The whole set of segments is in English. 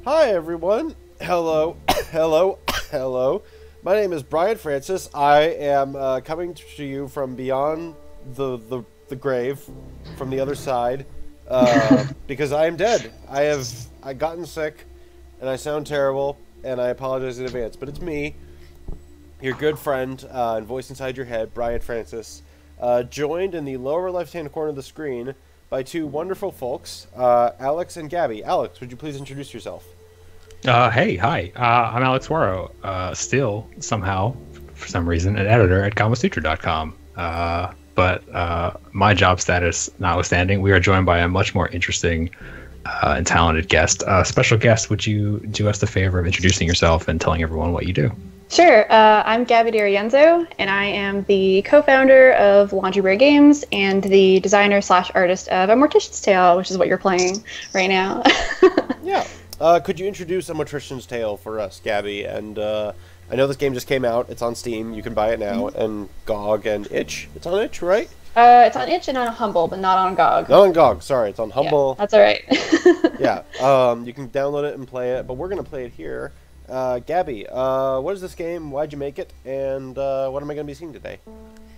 Hi everyone. Hello, hello, hello. My name is Brian Francis. I am coming to you from beyond the grave, from the other side, because I am dead. I gotten sick, and I sound terrible, and I apologize in advance. But it's me, your good friend and voice inside your head, Brian Francis, joined in the lower left-hand corner of the screen by two wonderful folks, Alex and Gabby. Alex, would you please introduce yourself? Hey, hi. I'm Alex Waro. Still, somehow, for some reason, an editor at Gamasutra.com. But my job status notwithstanding, we are joined by a much more interesting and talented guest. Special guest, would you do us the favor of introducing yourself and telling everyone what you do? Sure. I'm Gabby DaRienzo, and I am the co-founder of Laundry Bear Games and the designer/artist of A Mortician's Tale, which is what you're playing right now. Yeah. Could you introduce A Mortician's Tale for us, Gabby? And I know this game just came out. It's on Steam. You can buy it now. And GOG and itch. It's on itch, right? It's on itch and on Humble, but not on GOG. Not on GOG. Sorry, it's on Humble. Yeah, that's all right. Yeah. You can download it and play it, but we're going to play it here. Gabby, what is this game? Why'd you make it? And what am I going to be seeing today?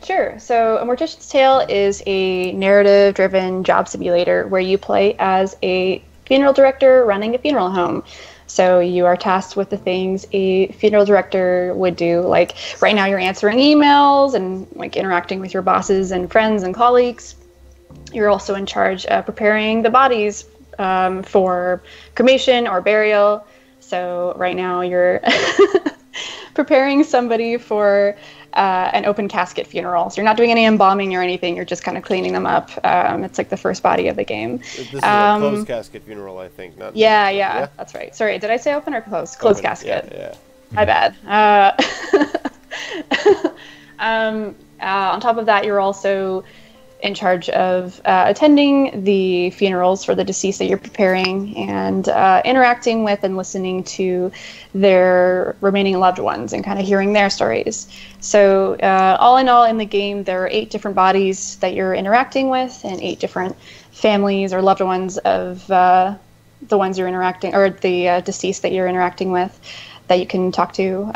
Sure. So A Mortician's Tale is a narrative-driven job simulator where you play as a funeral director running a funeral home. So you are tasked with the things a funeral director would do. Like right now you're answering emails and like interacting with your bosses and friends and colleagues. You're also in charge of preparing the bodies for cremation or burial. So right now you're preparing somebody for an open casket funeral. So you're not doing any embalming or anything. You're just kind of cleaning them up. It's like the first body of the game. This is a closed casket funeral, I think. Not yeah, that's right. Sorry, did I say open or closed? Closed casket. Yeah. My bad. On top of that, you're also in charge of attending the funerals for the deceased that you're preparing and interacting with and listening to their remaining loved ones and kind of hearing their stories. So all in all, in the game, there are 8 different bodies that you're interacting with and 8 different families or loved ones of the ones you're interacting, or the deceased that you're interacting with, that you can talk to.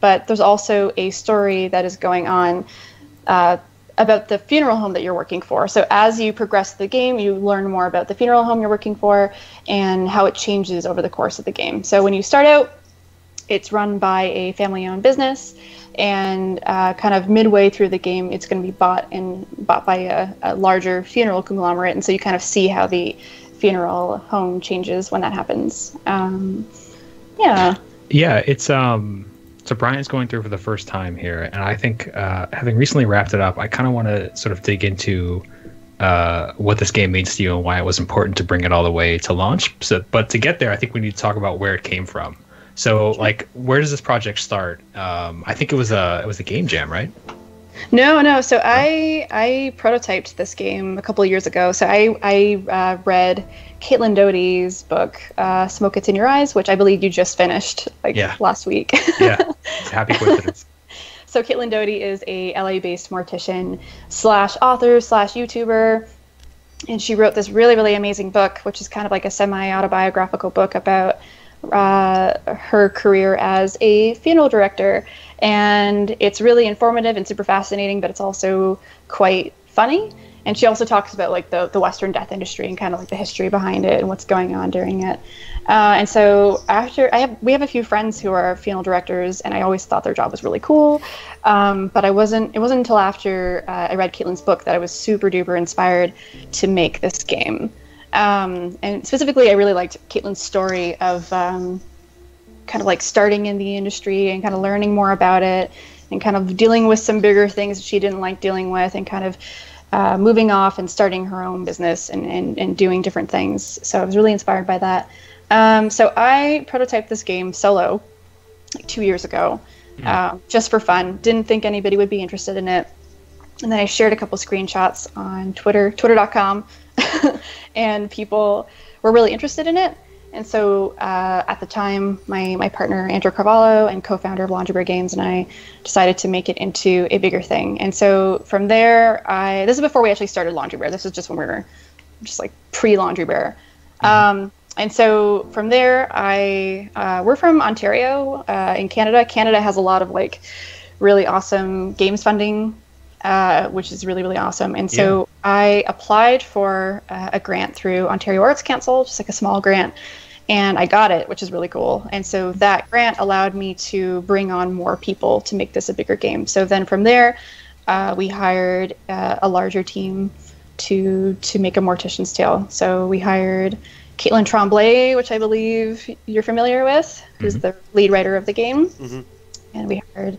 But there's also a story that is going on about the funeral home that you're working for. So as you progress the game, you learn more about the funeral home you're working for and how it changes over the course of the game. So when you start out, it's run by a family-owned business, and kind of midway through the game, it's going to be bought by a larger funeral conglomerate, and so you kind of see how the funeral home changes when that happens. Yeah, it's So Brian's going through for the first time here, and I think having recently wrapped it up, I kind of want to sort of dig into what this game means to you and why it was important to bring it all the way to launch. But to get there, I think we need to talk about where it came from. So, like, where does this project start? I think it was a game jam, right? No. So I prototyped this game a couple of years ago. So I read Caitlin Doty's book, Smoke It's in Your Eyes, which I believe you just finished last week. Yeah, it's a happy coincidence. So Caitlin Doty is a LA-based mortician /author/YouTuber. And she wrote this really, really amazing book, which is kind of like a semi-autobiographical book about her career as a funeral director. And it's really informative and super fascinating, but it's also quite funny. And she also talks about like the Western death industry and kind of like the history behind it and what's going on during it. And so we have a few friends who are funeral directors, and I always thought their job was really cool. But it wasn't until after I read Caitlin's book that I was super duper inspired to make this game. And specifically, I really liked Caitlin's story of kind of like starting in the industry and kind of learning more about it and kind of dealing with some bigger things that she didn't like dealing with, and kind of moving off and starting her own business and doing different things. So I was really inspired by that. So I prototyped this game solo like 2 years ago, just for fun. Didn't think anybody would be interested in it. And then I shared a couple screenshots on twitter.com, and people were really interested in it. And so at the time, my partner, Andrew Carvalho, and co-founder of Laundry Bear Games, and I decided to make it into a bigger thing. And so from there, this is before we actually started Laundry Bear. This is just when we were just like pre-Laundry Bear. And so from there, we're from Ontario in Canada. Canada has a lot of like really awesome games funding, which is really, really awesome. And so I applied for a grant through Ontario Arts Council, just like a small grant, and I got it, which is really cool. And so that grant allowed me to bring on more people to make this a bigger game. So then from there, we hired a larger team to make a Mortician's Tale. So we hired Caitlin Tremblay, which I believe you're familiar with, who's the lead writer of the game. And we hired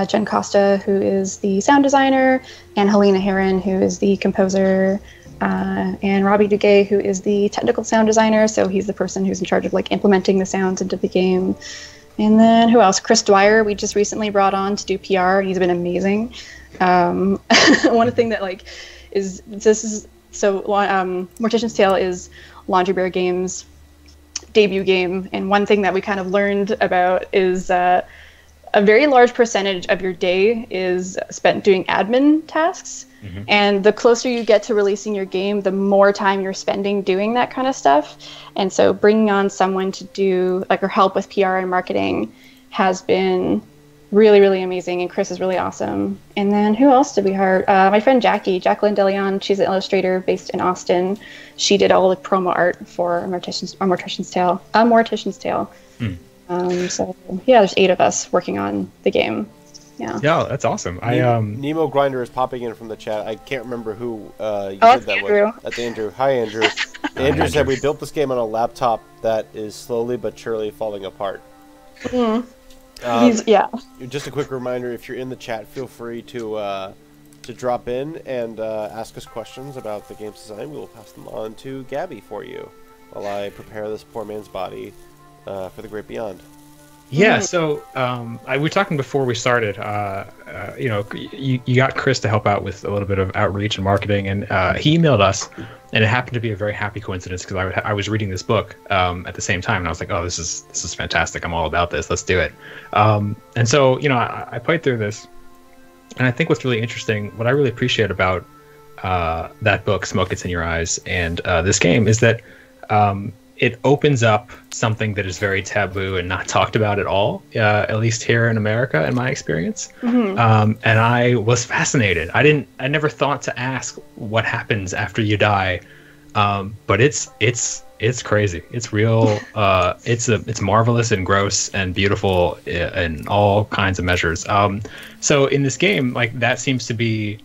Jen Costa, who is the sound designer, and Helena Heron, who is the composer, and Robbie Duguay, who is the technical sound designer. So he's the person who's in charge of like implementing the sounds into the game. And then who else? Chris Dwyer, we just recently brought on to do PR, and he's been amazing. One thing that like Mortician's Tale is Laundry Bear Games' debut game, and one thing that we kind of learned about is a very large percentage of your day is spent doing admin tasks. And the closer you get to releasing your game, the more time you're spending doing that kind of stuff. And so bringing on someone to do like or help with PR and marketing has been really, really amazing. And Chris is really awesome. And then who else did we hire? My friend Jacqueline DeLeon. She's an illustrator based in Austin. She did all the promo art for A Mortician's Tale. So yeah, there's 8 of us working on the game. Yeah, that's awesome. Nemo Grinder is popping in from the chat. I can't remember who you did that Andrew. with. That's Andrew. Hi, Andrew. Andrew said we built this game on a laptop that is slowly but surely falling apart. Just a quick reminder: if you're in the chat, feel free to drop in and ask us questions about the game's design. We will pass them on to Gabby for you while I prepare this poor man's body for the great beyond. Yeah, so we were talking before we started. You got Chris to help out with a little bit of outreach and marketing, and he emailed us, and it happened to be a very happy coincidence because I was reading this book at the same time, and I was like, oh, this is fantastic. I'm all about this. Let's do it. And so I played through this, and I think what's really interesting, what I really appreciate about that book, Smoke Gets in Your Eyes, and this game is that it opens up something that is very taboo and not talked about at all, at least here in America, in my experience. And I was fascinated. I never thought to ask what happens after you die, but it's crazy. It's real. It's marvelous and gross and beautiful in all kinds of measures. So in this game, like that seems to be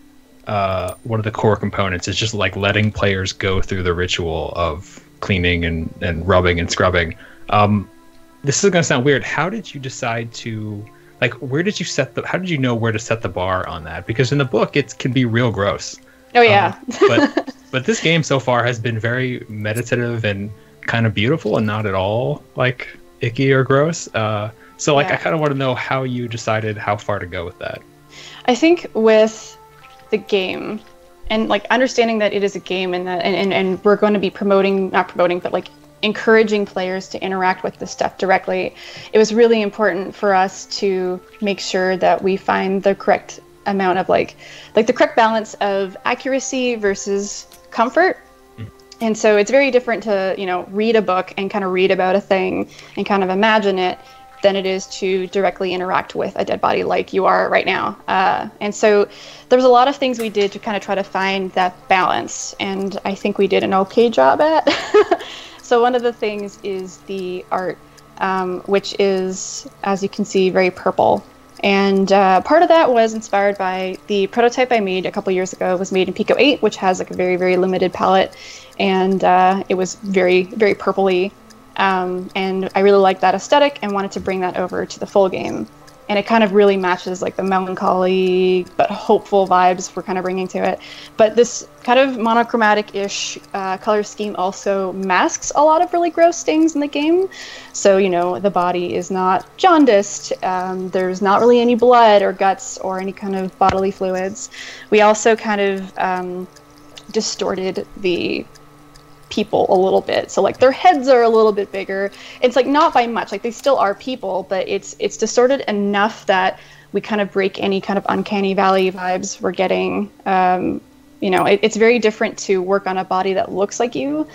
one of the core components. Is just like letting players go through the ritual of cleaning and rubbing and scrubbing. This is going to sound weird. How did you decide to, like, how did you know where to set the bar on that? Because in the book, it can be real gross. Oh, yeah. But this game so far has been very meditative and kind of beautiful and not at all, like, icky or gross. I kind of want to know how you decided how far to go with that. I think with the game, and like understanding that it is a game and that and we're going to be encouraging players to interact with this stuff directly, it was really important for us to make sure that we find the correct amount of like the correct balance of accuracy versus comfort. And so it's very different to read a book and kind of read about a thing and kind of imagine it than it is to directly interact with a dead body like you are right now. And so there was a lot of things we did to kind of try to find that balance, and I think we did an okay job at. So one of the things is the art, which is, as you can see, very purple. And part of that was inspired by the prototype I made a couple years ago. It was made in Pico 8, which has like a very, very limited palette, and it was very, very purpley. And I really liked that aesthetic and wanted to bring that over to the full game. And it kind of really matches like the melancholy but hopeful vibes we're kind of bringing to it. But this kind of monochromatic-ish color scheme also masks a lot of really gross things in the game. So, the body is not jaundiced. There's not really any blood or guts or any kind of bodily fluids. We also kind of distorted the people a little bit, so like their heads are a little bit bigger. It's like not by much, like they still are people, but it's distorted enough that we kind of break any kind of uncanny valley vibes we're getting. It's very different to work on a body that looks like you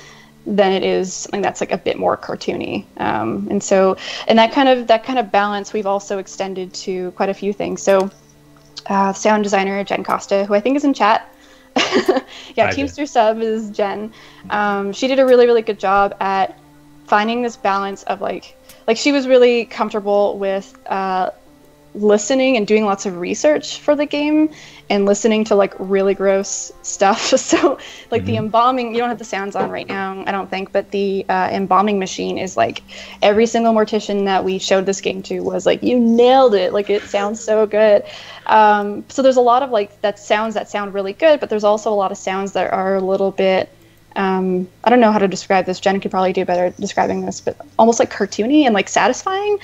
than it is something that's like a bit more cartoony. And that kind of balance we've also extended to quite a few things. So sound designer Jen Costa, who I think is in chat. Yeah, Teamster sub is Jen. She did a really, really good job at finding this balance of like she was really comfortable with listening and doing lots of research for the game and listening to like really gross stuff. So like the embalming, you don't have the sounds on right now, I don't think, but the embalming machine is like every single mortician that we showed this game to was like, you nailed it, like it sounds so good. So there's a lot of like that sound really good, but there's also a lot of sounds that are a little bit I don't know how to describe this. Jen could probably do better describing this, but almost like cartoony and like satisfying.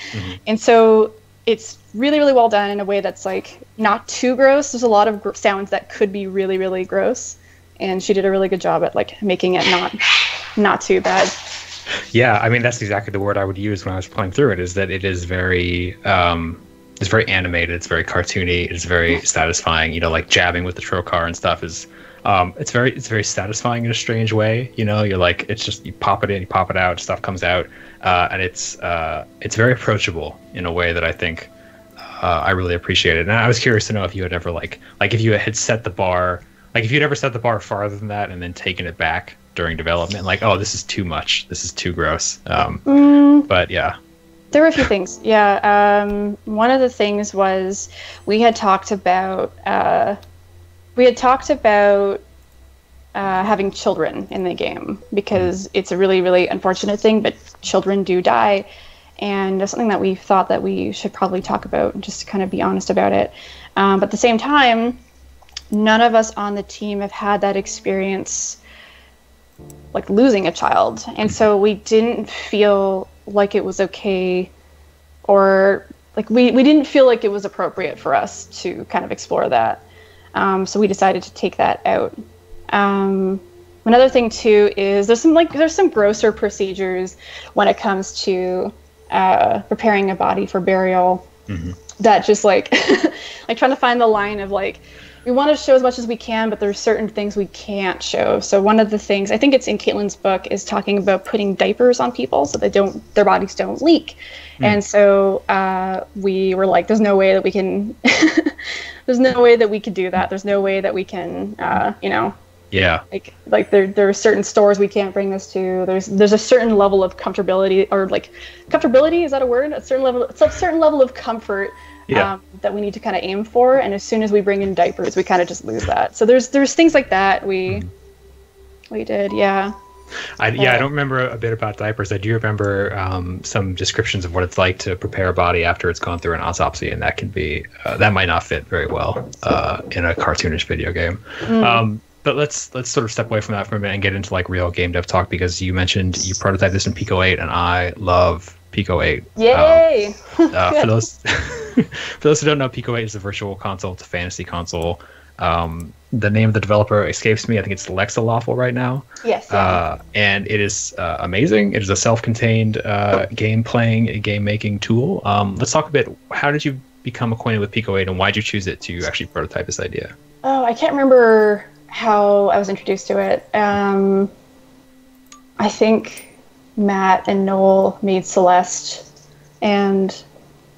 And so it's really, really well done in a way that's like not too gross. There's a lot of sounds that could be really, really gross, and she did a really good job at like making it not too bad. Yeah, I mean that's exactly the word I would use when I was playing through it. Is that it is very it's very animated, it's very cartoony, it's very satisfying. You know, like jabbing with the trocar and stuff is it's very satisfying in a strange way. You know, you're like, it's just, you pop it in, you pop it out, stuff comes out, and it's very approachable in a way that I think I really appreciated. And I was curious to know if you had ever like if you had set the bar, like if you'd ever set the bar farther than that and then taken it back during development, like, oh, this is too much, this is too gross. But yeah. There were a few things. Yeah. One of the things was we had talked about having children in the game because it's a really, really unfortunate thing, but children do die. And it's something that we thought that we should probably talk about and just kind of be honest about it. But at the same time, none of us on the team have had that experience like losing a child. And so we didn't feel like it was okay, or like we didn't feel like it was appropriate for us to kind of explore that. So we decided to take that out. Another thing too is there's some grosser procedures when it comes to preparing a body for burial. That just like like trying to find the line of like, we want to show as much as we can, but there's certain things we can't show. So one of the things, I think it's in Caitlin's book, is talking about putting diapers on people so their bodies don't leak. And so we were like, there's no way that we can there's no way that we could do that. There's no way that we can Yeah. Like there are certain stores we can't bring this to. There's a certain level of comfortability, or like comfortability, is that a word? It's a certain level of comfort that we need to kind of aim for. And as soon as we bring in diapers, we kind of just lose that. So there's things like that we did. Yeah. I don't remember a bit about diapers. I do remember some descriptions of what it's like to prepare a body after it's gone through an autopsy, and that can be that might not fit very well in a cartoonish video game. But let's sort of step away from that for a minute and get into like real game dev talk, because you mentioned you prototyped this in Pico 8, and I love Pico 8. Yay! For those who don't know, Pico 8 is a virtual console. It's a fantasy console. The name of the developer escapes me. I think it's Lexa Lawful right now. Yes. And it is amazing. It is a self-contained game making tool. Let's talk a bit. How did you become acquainted with Pico 8, and why did you choose it to actually prototype this idea? Oh, I can't remember how I was introduced to it. I think Matt and Noel made Celeste, and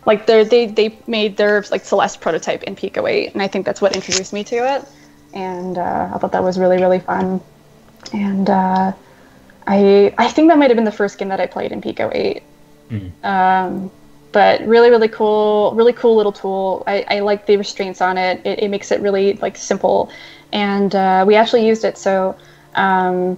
like they made their like Celeste prototype in Pico 8, and I think that's what introduced me to it. And I thought that was really, really fun. And I think that might have been the first game that I played in Pico 8. But really, really cool little tool. I like the restraints on it. It makes it really like simple. And we actually used it. So I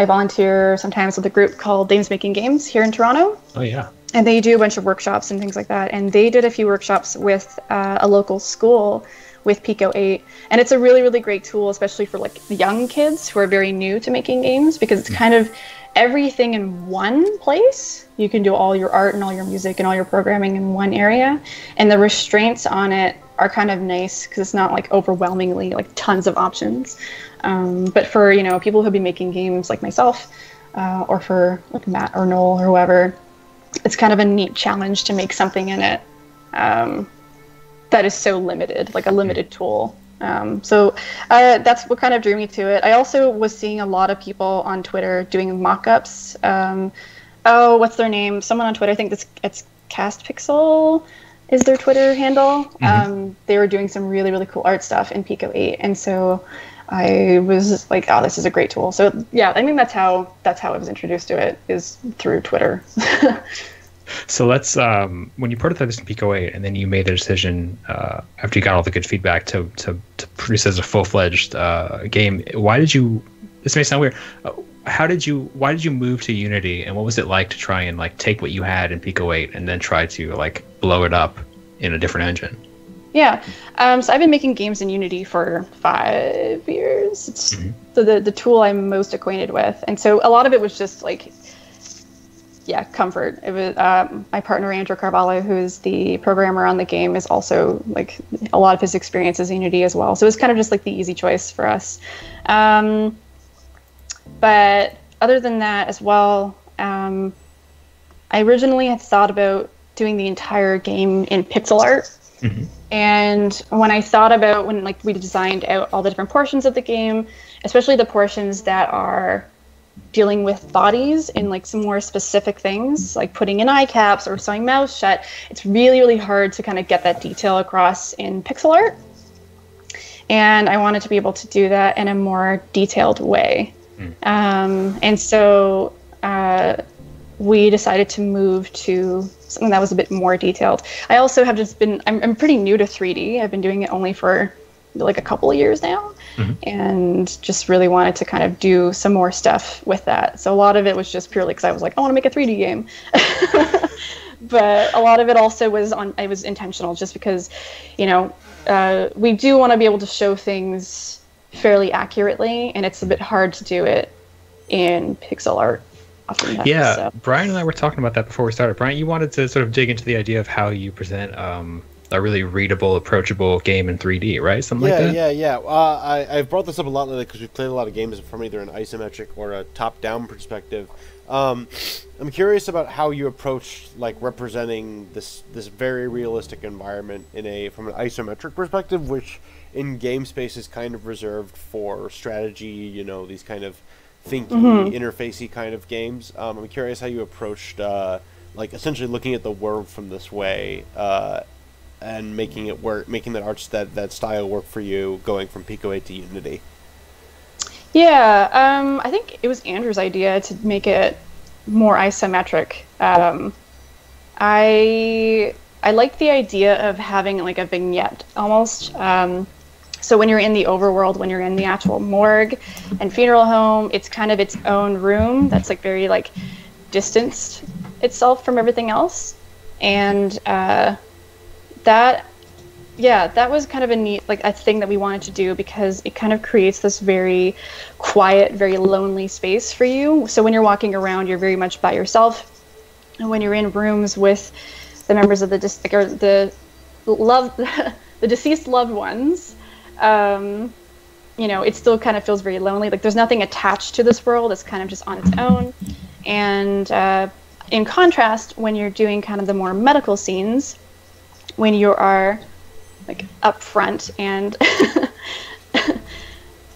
volunteer sometimes with a group called Dames Making Games here in Toronto. Oh, yeah. And they do a bunch of workshops and things like that. And they did a few workshops with a local school with Pico 8. And it's a really, really great tool, especially for like young kids who are very new to making games, because it's kind of everything in one place. You can do all your art and all your music and all your programming in one area. And the restraints on it are kind of nice because it's not like overwhelmingly like tons of options. But for, people who'll be making games like myself, or for like Matt or Noel or whoever, it's kind of a neat challenge to make something in it that is so limited, like a limited tool. So that's what kind of drew me to it. I also was seeing a lot of people on Twitter doing mock-ups. Oh, what's their name? Someone on Twitter, I think it's Cast Pixel is their Twitter handle. They were doing some really, really cool art stuff in Pico 8. And so I was like, oh, this is a great tool. So yeah, I mean, that's how I was introduced to it, is through Twitter. So let's, when you prototyped this in Pico 8 and then you made the decision after you got all the good feedback to produce as a full-fledged game, this may sound weird, why did you move to Unity, and what was it like to try and like take what you had in Pico 8 and then try to like blow it up in a different engine? Yeah, so I've been making games in Unity for 5 years. It's the tool I'm most acquainted with, and so a lot of it was just like, yeah, comfort. It was my partner Andrew Carvalho, who's the programmer on the game, is also like a lot of his experience is Unity as well. So it was kind of just like the easy choice for us. But other than that as well, I originally had thought about doing the entire game in pixel art. And when I thought about when like we designed out all the different portions of the game, especially the portions that are dealing with bodies and like some more specific things, like putting in eye caps or sewing mouths shut, it's really, really hard to kind of get that detail across in pixel art. And I wanted to be able to do that in a more detailed way. And so we decided to move to something that was a bit more detailed. I also have just been, I'm pretty new to 3D. I've been doing it only for like a couple of years now, and just really wanted to kind of do some more stuff with that. So a lot of it was just purely because I was like, I want to make a 3D game. But a lot of it also was intentional, just because, you know, we do want to be able to show things fairly accurately, and it's a bit hard to do it in pixel art often. Yeah, so. Brian and I were talking about that before we started. Brian, you wanted to sort of dig into the idea of how you present a really readable, approachable game in 3D, right? Something like that? Yeah. I've brought this up a lot lately because we've played a lot of games from either an isometric or a top-down perspective. I'm curious about how you approach like representing this very realistic environment from an isometric perspective, which in game space is kind of reserved for strategy, you know, these kind of thinky, interfacey kind of games. I'm curious how you approached like essentially looking at the world from this way and making it work, making that style work for you, going from Pico 8 to Unity. Yeah, I think it was Andrew's idea to make it more isometric. I like the idea of having like a vignette almost. So when you're in the overworld, when you're in the actual morgue and funeral home, it's kind of its own room that's like very like distanced itself from everything else. And that was kind of a neat, like a thing that we wanted to do, because it kind of creates this very quiet, very lonely space for you. So when you're walking around, you're very much by yourself. And when you're in rooms with the members of the deceased loved ones, you know, it still kind of feels very lonely. Like there's nothing attached to this world. It's kind of just on its own. And in contrast, when you're doing kind of the more medical scenes, when you are like up front and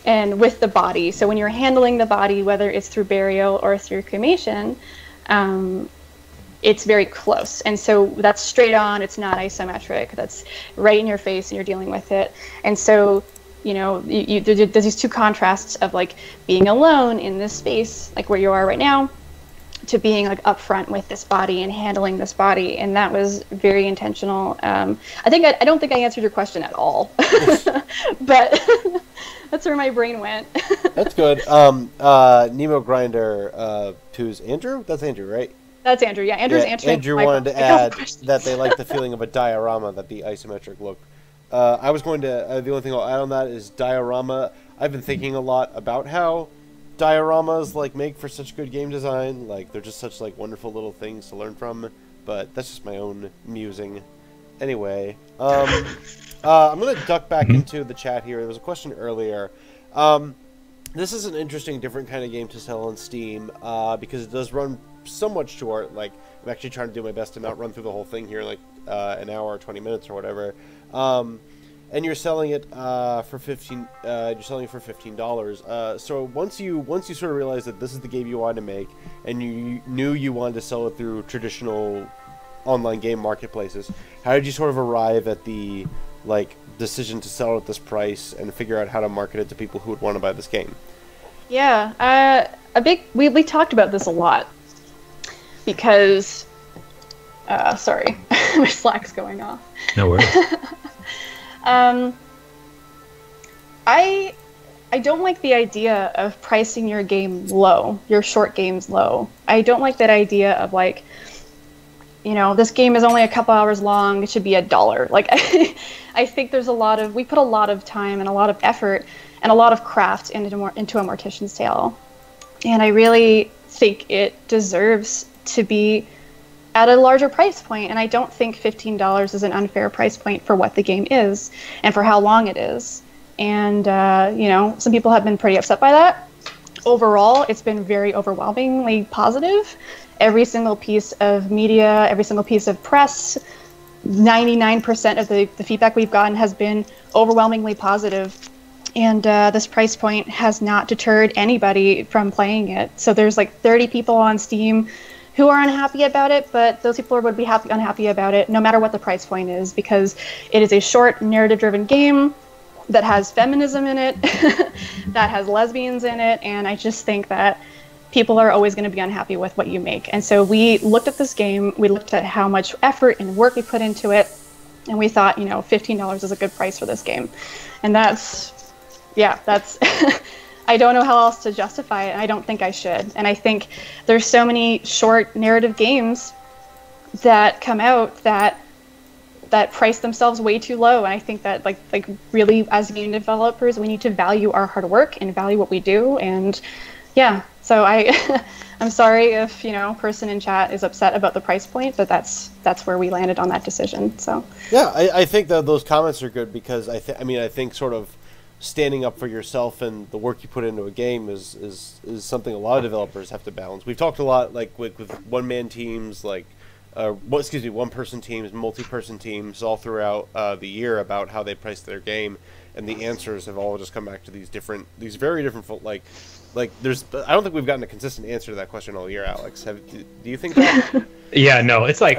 and with the body, so when you're handling the body, whether it's through burial or through cremation, it's very close, and so that's straight on. It's not isometric. That's right in your face, and you're dealing with it. And so, you know, there's these two contrasts of like being alone in this space, like where you are right now, to being like up front with this body and handling this body, and that was very intentional. I don't think I answered your question at all, but that's where my brain went. That's good. Nemo Grinder, who's Andrew? That's Andrew, right? That's Andrew. Yeah, Andrew's answering. Andrew wanted to add that they like the feeling of a diorama, that the isometric look. I was going to. The only thing I'll add on that is diorama. I've been thinking a lot about how dioramas like make for such good game design. Like they're just such like wonderful little things to learn from. But that's just my own musing. Anyway, I'm gonna duck back into the chat here. There was a question earlier. This is an interesting, different kind of game to sell on Steam because it does run somewhat short. Like I'm actually trying to do my best to not run through the whole thing here in like an hour or 20 minutes or whatever. and you're selling it for $15. So once you sort of realize that this is the game you wanted to make, and you knew you wanted to sell it through traditional online game marketplaces, how did you sort of arrive at the decision to sell it at this price and figure out how to market it to people who would want to buy this game? Yeah, we talked about this a lot because sorry, my Slack's going off. No worries. I don't like the idea of pricing your game low, your short games low. I don't like that idea of like, this game is only a couple hours long, it should be $1. Like, I think we put a lot of time and a lot of effort and a lot of craft into a Mortician's Tale. And I really think it deserves to be at a larger price point. And I don't think $15 is an unfair price point for what the game is and for how long it is. And, some people have been pretty upset by that. Overall, it's been very overwhelmingly positive. Every single piece of media, every single piece of press, 99% of the feedback we've gotten has been overwhelmingly positive. And this price point has not deterred anybody from playing it. So there's like 30 people on Steam who are unhappy about it, but those people would be unhappy about it no matter what the price point is, because it is a short, narrative-driven game that has feminism in it, that has lesbians in it, and I just think that people are always going to be unhappy with what you make. And so we looked at this game, we looked at how much effort and work we put into it, and we thought, $15 is a good price for this game. And that's I don't know how else to justify it, and I don't think I should. And I think there's so many short narrative games that come out that price themselves way too low. And I think that like really, as game developers, we need to value our hard work and value what we do. And yeah, so I'm sorry if person in chat is upset about the price point, but that's where we landed on that decision. So yeah, I think that those comments are good because I think sort of standing up for yourself and the work you put into a game is something a lot of developers have to balance. We've talked a lot with one-man teams, one-person teams, multi-person teams all throughout the year about how they price their game, and the answers have all just come back to these very different there's. I don't think we've gotten a consistent answer to that question all year, Alex. Do you think that? Yeah, no, it's like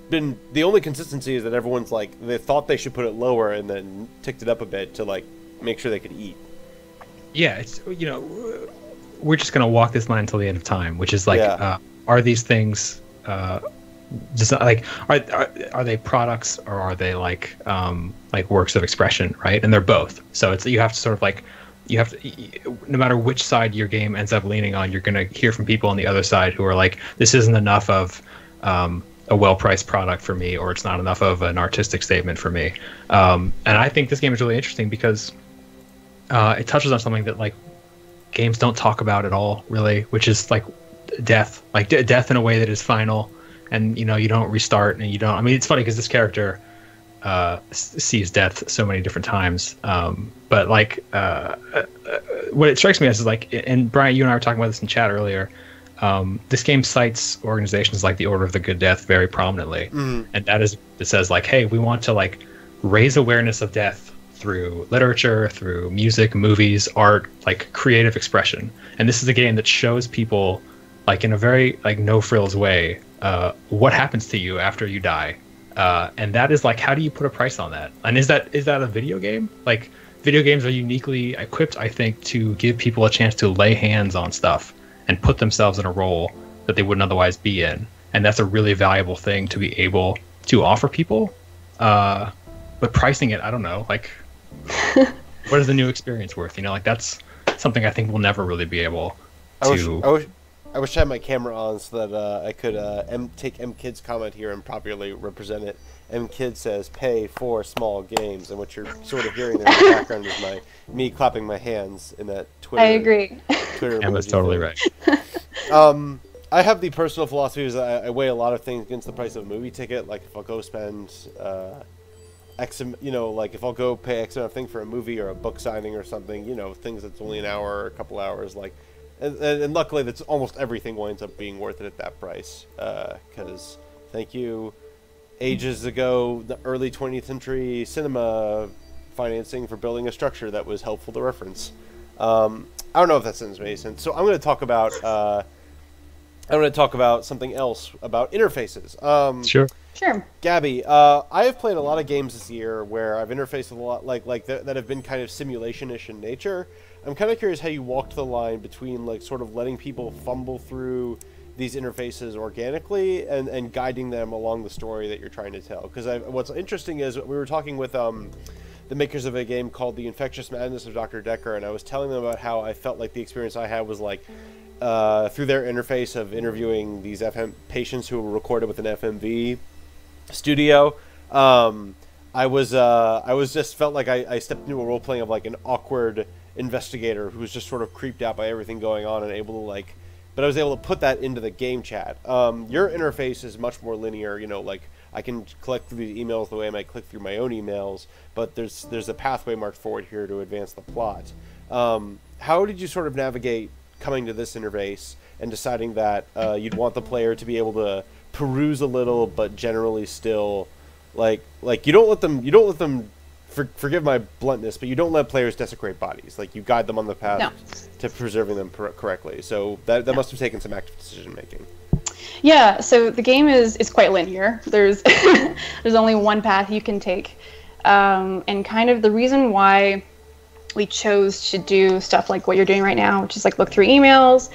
been the only consistency is that everyone's they thought they should put it lower and then ticked it up a bit to make sure they could eat. Yeah, it's we're just gonna walk this line until the end of time, which is are these things just are they products or are they like works of expression, right? And they're both. So it's you have to sort of no matter which side your game ends up leaning on, you're gonna hear from people on the other side who are like, this isn't enough of a well-priced product for me, or it's not enough of an artistic statement for me. And I think this game is really interesting because it touches on something that games don't talk about at all, really, which is death, death in a way that is final, and you don't restart, and you don't. I mean, it's funny because this character sees death so many different times, but what it strikes me as is and Brian, you and I were talking about this in chat earlier. This game cites organizations like the Order of the Good Death very prominently, and it says hey, we want to raise awareness of death through literature, through music, movies, art, creative expression. And this is a game that shows people in a very no frills way what happens to you after you die, and that is how do you put a price on that? And is that a video game? Video games are uniquely equipped, I think, to give people a chance to lay hands on stuff and put themselves in a role that they wouldn't otherwise be in. And that's a really valuable thing to be able to offer people. But pricing it, I don't know, what is the new experience worth? That's something I think we'll never really be able to... I wish I had my camera on so that I could take M-Kid's comment here and properly represent it. M-Kid says, pay for small games. And what you're sort of hearing there in the background is me clapping my hands in that Twitter. I agree. Emma's totally right. I have the personal philosophy is I weigh a lot of things against the price of a movie ticket. If I'll go spend X, if I'll go pay X amount of thing for a movie or a book signing or something, things that's only an hour or a couple hours, and luckily that's almost everything winds up being worth it at that price. Because ages ago, the early 20th century cinema financing for building a structure that was helpful to reference. I don't know if that sentence made sense. So I'm going to talk about something else about interfaces. Sure. Gabby, I have played a lot of games this year where I've interfaced with a lot that have been kind of simulation-ish in nature. I'm kind of curious how you walked the line between like sort of letting people fumble through these interfaces organically and guiding them along the story that you're trying to tell. Because what's interesting is we were talking with the makers of a game called The Infectious Madness of Dr. Decker, and I was telling them about how I felt like the experience I had was like through their interface of interviewing these FM patients who were recorded with an FMV studio. I was just felt like I stepped into a role playing of like an awkward investigator who was just sort of creeped out by everything going on and able to like, but I was able to put that into the game chat. Your interface is much more linear, you know, like I can click through the emails the way I might click through my own emails, but there's a pathway marked forward here to advance the plot. How did you sort of navigate coming to this interface and deciding that you'd want the player to be able to peruse a little, but generally still like you don't let them forgive my bluntness, but you don't let players desecrate bodies. Like you guide them on the path to preserving them correctly. So that must have taken some active decision making. Yeah, so the game is quite linear. There's there's only one path you can take, and kind of the reason why we chose to do stuff like what you're doing right now, which is like look through emails.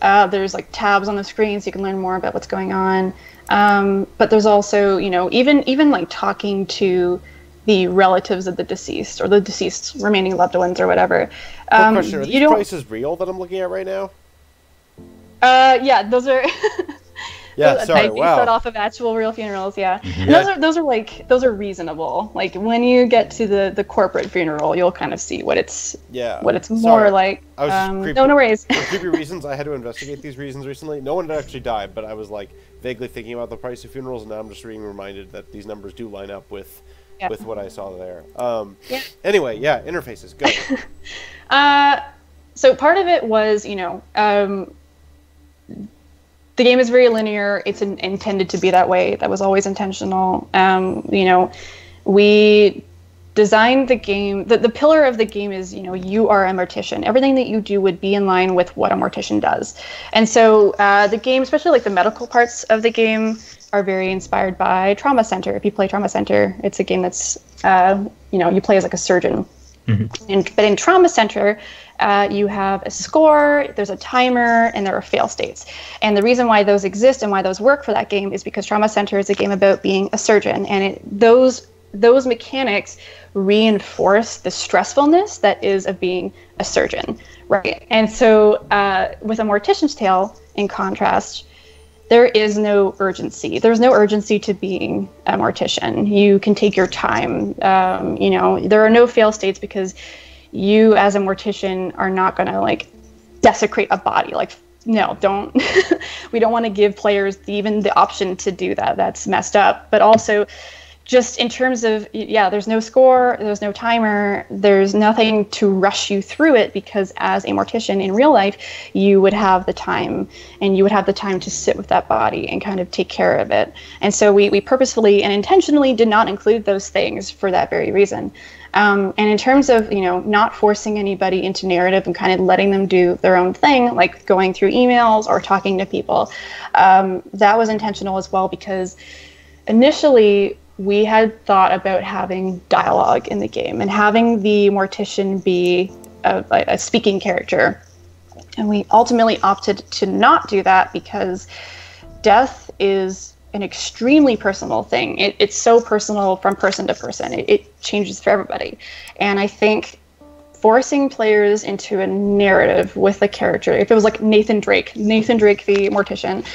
There's like tabs on the screen so you can learn more about what's going on. But there's also, you know, even like talking to the relatives of the deceased or the deceased remaining loved ones or whatever. Question, are these prices real that I'm looking at right now? Yeah, those are. Yeah, sorry. Wow. Based off of actual real funerals, yeah. Mm-hmm. And those are reasonable. Like when you get to the corporate funeral, you'll kind of see what it's more like. No worries. For creepy reasons, I had to investigate these reasons recently. No one had actually died, but I was like vaguely thinking about the price of funerals, and now I'm just being reminded that these numbers do line up with what I saw there. Anyway, yeah, interfaces. Go. So part of it was, you know. The game is very linear. It's intended to be that way. That was always intentional. You know, we designed the game. The pillar of the game is, you know, you are a mortician. Everything that you do would be in line with what a mortician does. And so the game, especially like the medical parts of the game, are very inspired by Trauma Center. If you play Trauma Center, it's a game that's, you know, you play as like a surgeon. Mm-hmm. But in Trauma Center, you have a score, there's a timer, and there are fail states. And the reason why those exist and why those work for that game is because Trauma Center is a game about being a surgeon, and those mechanics reinforce the stressfulness that is of being a surgeon, right? And so with A Mortician's Tale, in contrast, there is no urgency. There's no urgency to being a mortician. You can take your time. You know, there are no fail states because you as a mortician are not going to like desecrate a body. Like, no, don't. We don't want to give players even the option to do that. That's messed up. But also, just in terms of, yeah, there's no score, there's no timer, there's nothing to rush you through it, because as a mortician in real life, you would have the time, and you would have the time to sit with that body and kind of take care of it. And so we purposefully and intentionally did not include those things for that very reason. And in terms of, you know, not forcing anybody into narrative and kind of letting them do their own thing, like going through emails or talking to people, that was intentional as well, because initially we had thought about having dialogue in the game and having the mortician be a speaking character. And we ultimately opted to not do that because death is an extremely personal thing. It's so personal from person to person. It changes for everybody. And I think forcing players into a narrative with a character, if it was like Nathan Drake the Mortician,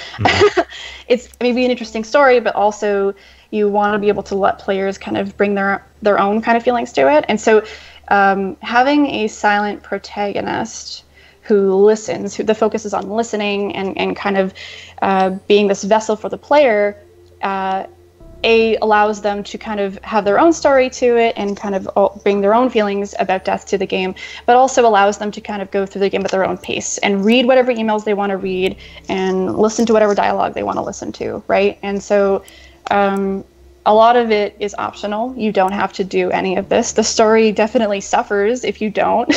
it's maybe an interesting story, but also you want to be able to let players kind of bring their own kind of feelings to it. And so having a silent protagonist who listens, who the focus is on listening and kind of being this vessel for the player, allows them to kind of have their own story to it and kind of bring their own feelings about death to the game, but also allows them to kind of go through the game at their own pace and read whatever emails they want to read and listen to whatever dialogue they want to listen to, right? And so a lot of it is optional. You don't have to do any of this. The story definitely suffers if you don't.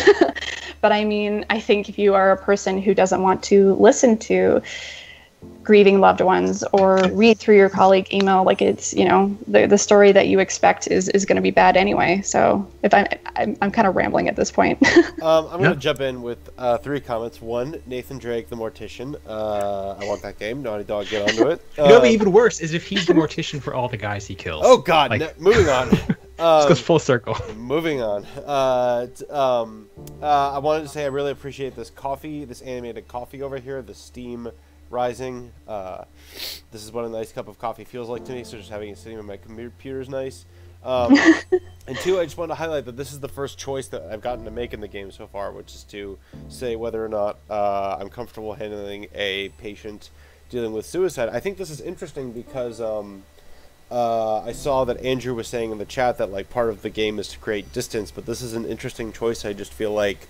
But I mean, I think if you are a person who doesn't want to listen to grieving loved ones or read through your colleague email, like it's, you know, the story that you expect is going to be bad anyway. So if I'm kind of rambling at this point. I'm going to jump in with 3 comments. 1, Nathan Drake, the Mortician. I want that game. Naughty Dog, get onto it. You know, even worse is if he's the Mortician for all the guys he kills. Oh God! Like, moving on. This goes full circle. Moving on. I wanted to say I really appreciate this coffee, this animated coffee over here, the steam rising. This is what a nice cup of coffee feels like to me, so just having it sitting on my computer is nice. And 2, I just wanted to highlight that this is the first choice that I've gotten to make in the game so far, which is to say whether or not I'm comfortable handling a patient dealing with suicide. I think this is interesting because I saw that Andrew was saying in the chat that like part of the game is to create distance, but this is an interesting choice. I just feel like,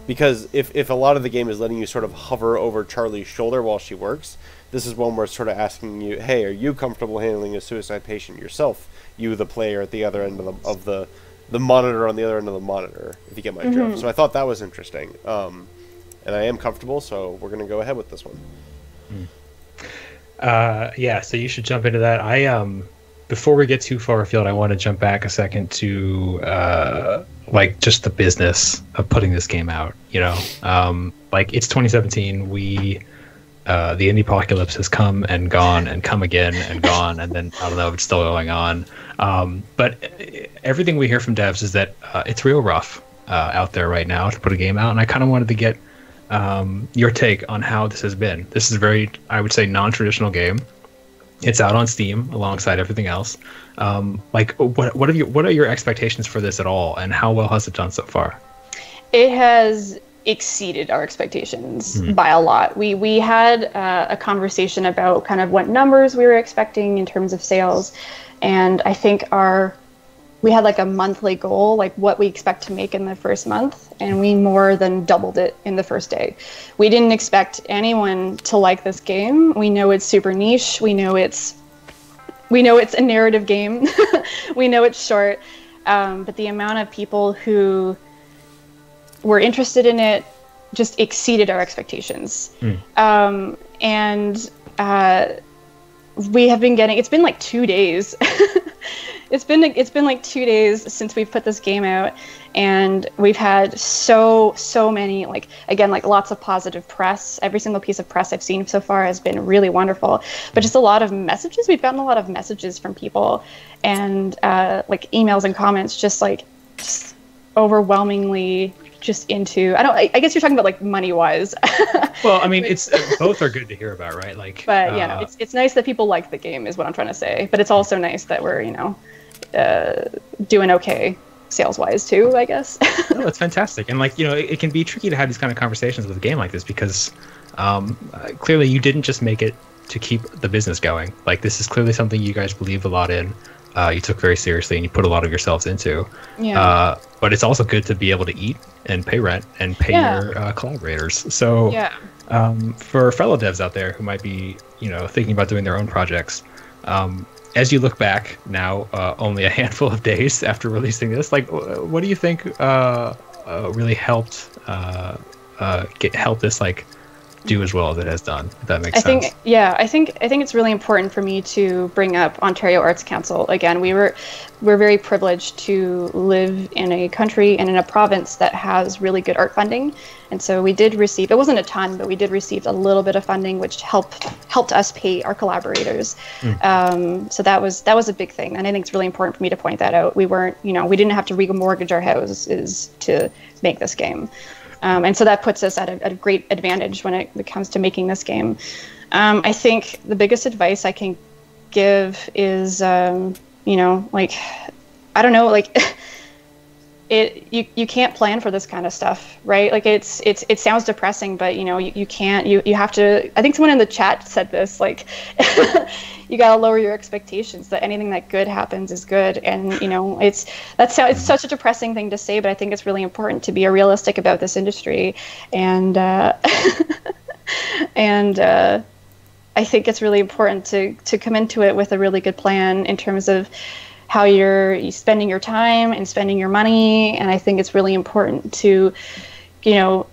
because if a lot of the game is letting you sort of hover over Charlie's shoulder while she works, this is one where it's sort of asking you, hey, are you comfortable handling a suicide patient yourself? You, the player, at the other end of the monitor, on the other end of the monitor, if you get my drift. So I thought that was interesting. And I am comfortable, so we're going to go ahead with this one. Yeah, so you should jump into that. Before we get too far afield, I want to jump back a second to like just the business of putting this game out. You know, like it's 2017. The indie apocalypse has come and gone and come again and gone, and then I don't know if it's still going on. But everything we hear from devs is that it's real rough out there right now to put a game out, and I kind of wanted to get your take on how this has been. This is a very, I would say, non-traditional game. It's out on Steam alongside everything else. Like, what are your expectations for this at all, and how well has it done so far? It has exceeded our expectations by a lot. We had a conversation about kind of what numbers we were expecting in terms of sales, and I think we had like a monthly goal, like what we expect to make in the first month, and we more than doubled it in the first day. We didn't expect anyone to like this game. We know it's super niche. We know it's a narrative game. We know it's short, but the amount of people who were interested in it just exceeded our expectations. And we have been getting, it's been like 2 days. It's been like 2 days since we've put this game out, and we've had so many, like, again, like lots of positive press. Every single piece of press I've seen so far has been really wonderful, but just a lot of messages. We've gotten a lot of messages from people, and like emails and comments, just overwhelmingly just into, I guess you're talking about like money wise. Well, I mean, it's both are good to hear about, right? Like, but yeah, it's nice that people like the game is what I'm trying to say, but it's also nice that we're, you know, doing okay sales wise too, I guess. No, it's fantastic. And like, you know, it can be tricky to have these kind of conversations with a game like this because clearly you didn't just make it to keep the business going. Like, this is clearly something you guys believe a lot in. You took very seriously and you put a lot of yourselves into. Yeah. But it's also good to be able to eat and pay rent and pay your collaborators. So for fellow devs out there who might be, you know, thinking about doing their own projects, as you look back now, only a handful of days after releasing this, like, what do you think really helped help this like do as well as it has done, if that makes sense? I think it's really important for me to bring up Ontario Arts Council again. We're very privileged to live in a country and in a province that has really good art funding, and so we did receive, it wasn't a ton, but we did receive a little bit of funding which helped us pay our collaborators. So that was a big thing, and I think it's really important for me to point that out. We didn't have to remortgage our houses to make this game. And so that puts us at a great advantage when it comes to making this game. I think the biggest advice I can give is, like, I don't know, like, you can't plan for this kind of stuff, right? Like, it sounds depressing, but you can't. You have to. I think someone in the chat said this, like, you gotta lower your expectations. That anything that good happens is good, and it's such a depressing thing to say, but I think it's really important to be realistic about this industry, and I think it's really important to come into it with a really good plan in terms of how you're spending your time and spending your money. And I think it's really important to,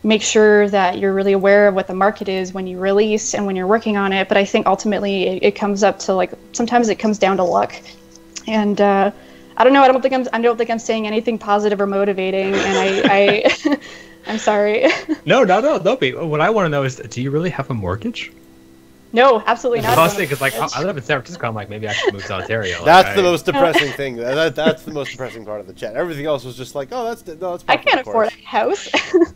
make sure that you're really aware of what the market is when you release and when you're working on it. But I think ultimately it comes up to, like, sometimes it comes down to luck. And I don't know. I don't think I'm saying anything positive or motivating. And I'm sorry. No, don't be. What I want to know is, do you really have a mortgage? No, absolutely not. I was thinking, because like I live in San Francisco, I'm like, maybe I should move to Ontario. That's the most depressing thing. That's the most depressing part of the chat. Everything else was just like, oh, that's. I can't afford a house.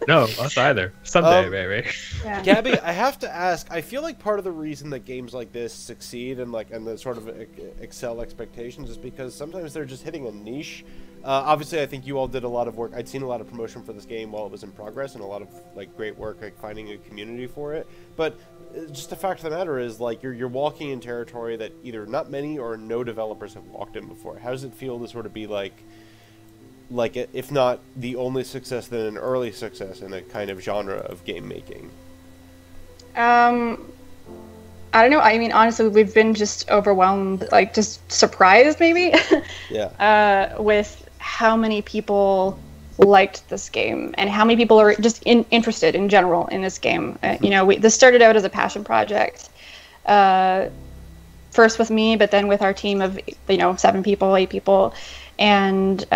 No, us either. Someday, maybe. Yeah. Gabby, I have to ask. I feel like part of the reason that games like this succeed and the sort of excel expectations is because sometimes they're just hitting a niche. Obviously, I think you all did a lot of work. I'd seen a lot of promotion for this game while it was in progress, and a lot of great work finding a community for it. But just the fact of the matter is, you're walking in territory that either not many or no developers have walked in before. How does it feel to sort of be like if not the only success, then an early success in a kind of genre of game making? I don't know. I mean, honestly, we've been just overwhelmed, just surprised maybe. Yeah. With how many people liked this game and how many people are just interested in general in this game. This started out as a passion project, first with me, but then with our team of 7 people, 8 people, and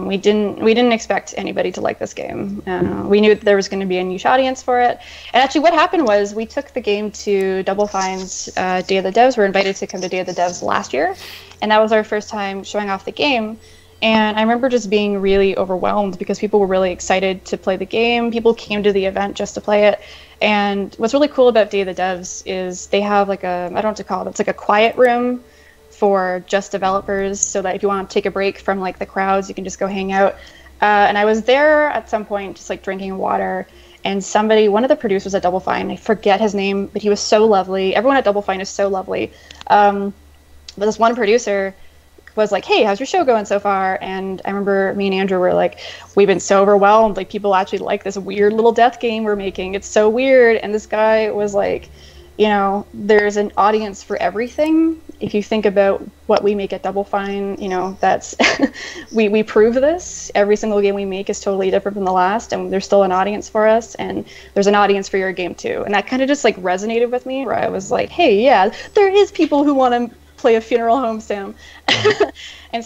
we didn't expect anybody to like this game. We knew that there was going to be a niche audience for it. And actually, what happened was we took the game to Double Fine's Day of the Devs. We were invited to come to Day of the Devs last year, and that was our first time showing off the game. And I remember just being really overwhelmed because people were really excited to play the game. People came to the event just to play it. And what's really cool about Day of the Devs is they have I don't know what to call it. It's like a quiet room for just developers, so that if you want to take a break from the crowds, you can just go hang out. And I was there at some point just drinking water, and one of the producers at Double Fine, I forget his name, but he was so lovely. Everyone at Double Fine is so lovely. But this one producer was like, hey, how's your show going so far? And I remember me and Andrew were like, we've been so overwhelmed. People actually like this weird little death game we're making. It's so weird. And this guy was like, there's an audience for everything. If you think about what we make at Double Fine, that's we prove this. Every single game we make is totally different from the last, and there's still an audience for us, and there's an audience for your game too. And that kind of just resonated with me, where I was like, hey, yeah, there is people who want to play a funeral home sim. And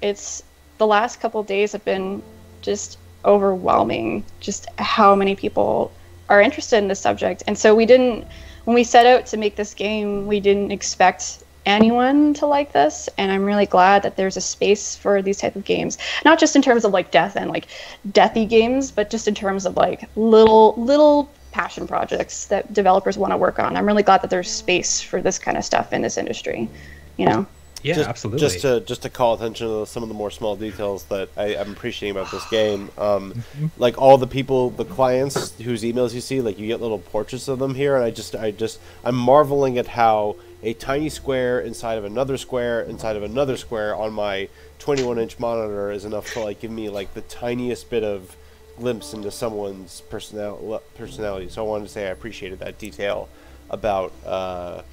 it's the last couple of days have been just overwhelming, just how many people are interested in this subject. And so when we set out to make this game, we didn't expect anyone to like this, and I'm really glad that there's a space for these type of games, not just in terms of death and deathy games, but just in terms of little passion projects that developers want to work on. I'm really glad that there's space for this kind of stuff in this industry. Yeah, absolutely. Just to call attention to some of the more small details that I'm appreciating about this game. All the people, the clients whose emails you see, you get little portraits of them here, and I'm marveling at how a tiny square inside of another square inside of another square on my 21-inch monitor is enough to give me the tiniest bit of glimpse into someone's personality. So I wanted to say I appreciated that detail about A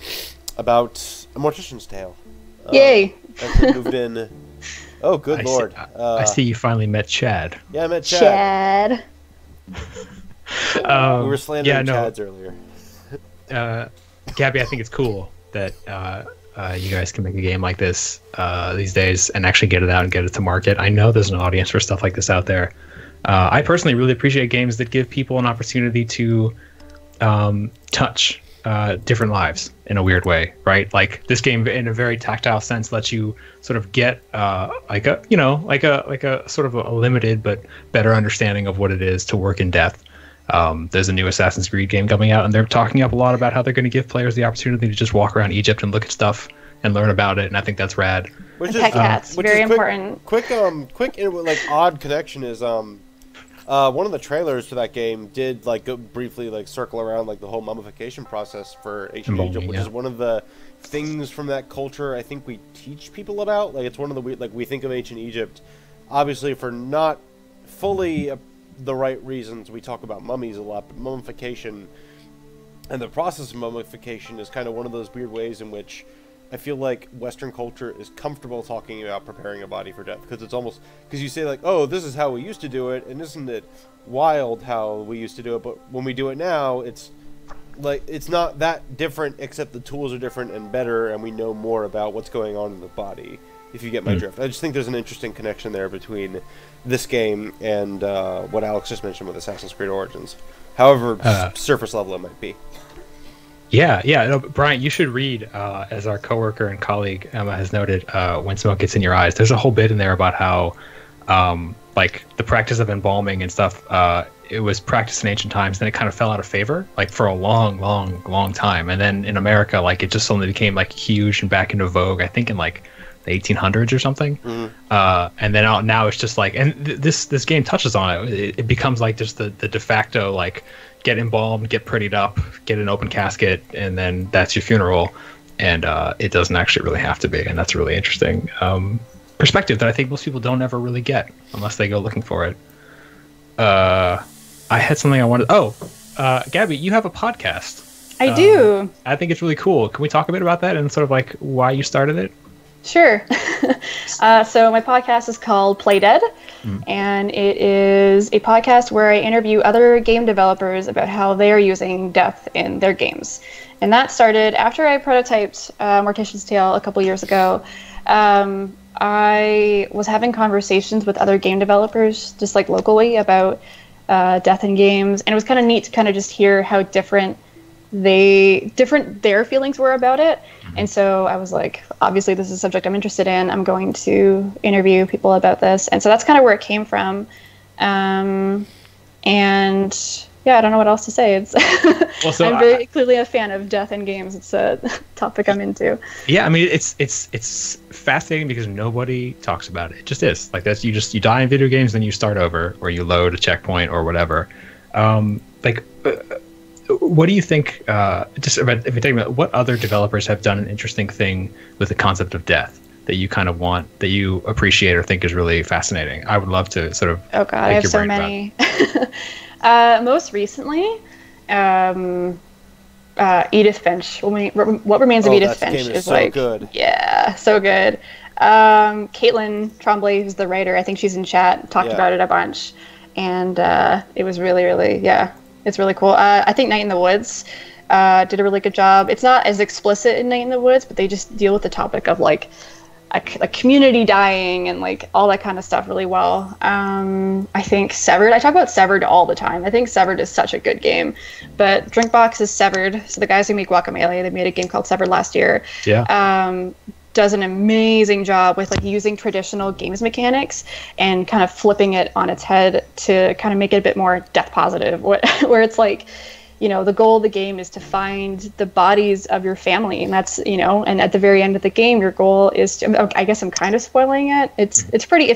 Mortician's Tale. Yay! That moved in. Oh, good lord! I see you finally met Chad. Yeah, I met Chad. We were slandering Chads earlier. Gabby, I think it's cool that you guys can make a game like this these days and actually get it out and get it to market. I know there's an audience for stuff like this out there. I personally really appreciate games that give people an opportunity to touch different lives in a weird way, right? This game, in a very tactile sense, lets you sort of get a sort of a limited but better understanding of what it is to work in death. There's a new Assassin's Creed game coming out, and they're talking up a lot about how they're going to give players the opportunity to just walk around Egypt and look at stuff and learn about it, and I think that's rad. Pet cats, very important. Quick, odd connection is one of the trailers for that game did go briefly circle around the whole mummification process for ancient Egypt, which is one of the things from that culture I think we teach people about. It's one of the we think of ancient Egypt, obviously for not fully the right reasons. We talk about mummies a lot, but mummification And the process of mummification is kind of one of those weird ways in which I feel like Western culture is comfortable talking about preparing a body for death, because it's almost, because you say like, oh, this is how we used to do it, and isn't it wild how we used to do it? But when we do it now, it's like, it's not that different, except the tools are different and better, and we know more about what's going on in the body, if you get my drift. I just think there's an interesting connection there between this game and what Alex just mentioned with Assassin's Creed Origins, however surface level it might be. Yeah. No, Brian, you should read, as our coworker and colleague Emma has noted, When Smoke Gets in Your Eyes. There's a whole bit in there about how, like, the practice of embalming and stuff, it was practiced in ancient times, then it kind of fell out of favor, like, for a long time. And then in America, like, it just suddenly became, like, huge and back into vogue, I think in, like, the 1800s or something. And then now it's just like, and this game touches on it. It becomes, like, just the de facto, like, get embalmed, get prettied up, get an open casket, and then that's your funeral. And it doesn't actually really have to be, and that's a really interesting perspective that I think most people don't ever really get unless they go looking for it. I had something I wanted. Gabby, you have a podcast. I do. I think it's really cool. Can we talk a bit about that and sort of like why you started it? Sure. So my podcast is called Play Dead, and it is a podcast where I interview other game developers about how they're using death in their games. And that started after I prototyped Mortician's Tale a couple years ago. I was having conversations with other game developers, just like locally, about death in games, and it was kind of neat to kind of just hear how different their feelings were about it. And so I was like, obviously this is a subject I'm interested in. I'm going to interview people about this. And so that's kind of where it came from. And yeah, I don't know what else to say. It's I'm very clearly a fan of death in games. It's a topic I'm into. Yeah, I mean, it's fascinating because nobody talks about it. It just is. Like, that's, you die in video games, then you start over, or you load a checkpoint or whatever. What do you think, just about, if you're thinking about what other developers have done an interesting thing with the concept of death that you kind of want, that you appreciate or think is really fascinating? I would love to sort of. Oh God, I have so many. Most recently, Edith Finch. What Remains of Edith Finch is so like, good. Yeah, so good. Caitlin Tremblay, who's the writer, I think she's in chat, talked about it a bunch, and it was really, really, it's really cool. I think Night in the Woods did a really good job. It's not as explicit in Night in the Woods, but they just deal with the topic of like a community dying and like all that kind of stuff really well. I think Severed. I talk about Severed all the time. I think Severed is such a good game. But Drinkbox is Severed. So the guys who make Guacamelee, they made a game called Severed last year. Yeah. Does an amazing job with like using traditional games mechanics and kind of flipping it on its head to kind of make it a bit more death positive, where it's like, you know, the goal of the game is to find the bodies of your family, and that's, you know, and at the very end of the game, your goal is to, I guess I'm kind of spoiling it. It's